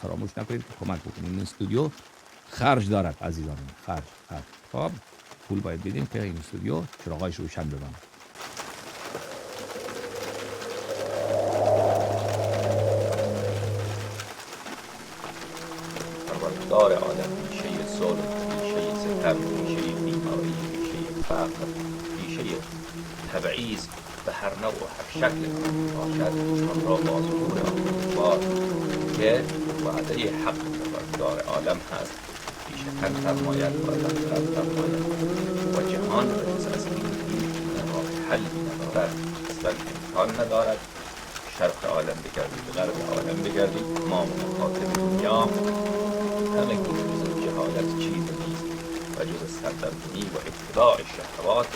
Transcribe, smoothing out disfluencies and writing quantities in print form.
فراموش نکنید که کمک بکنید. این استودیو خرج دارد عزیزان، خرج. خب پول باید بدیم که این استودیو چراغایش روشن بمونه. پروردگار عالم، پیشه ظلم، پیشه ستم، پیشه بیماری، پیشه فقر، پیشه تبعیض به هر نوع و هر شکل باشد، آن را با ظهور آن که وعده حق پروردگار عالم هست، پیش تن فرماید و رفتن فرماید و جهان از این راه حل ندارد، اصلا امکان ندارد. شرق عالم بگردید، غرب عالم بگردید، ما مخاطب دنیا همه جز جهالت چیز نیست و جز سرزمینی و اتباع شهوات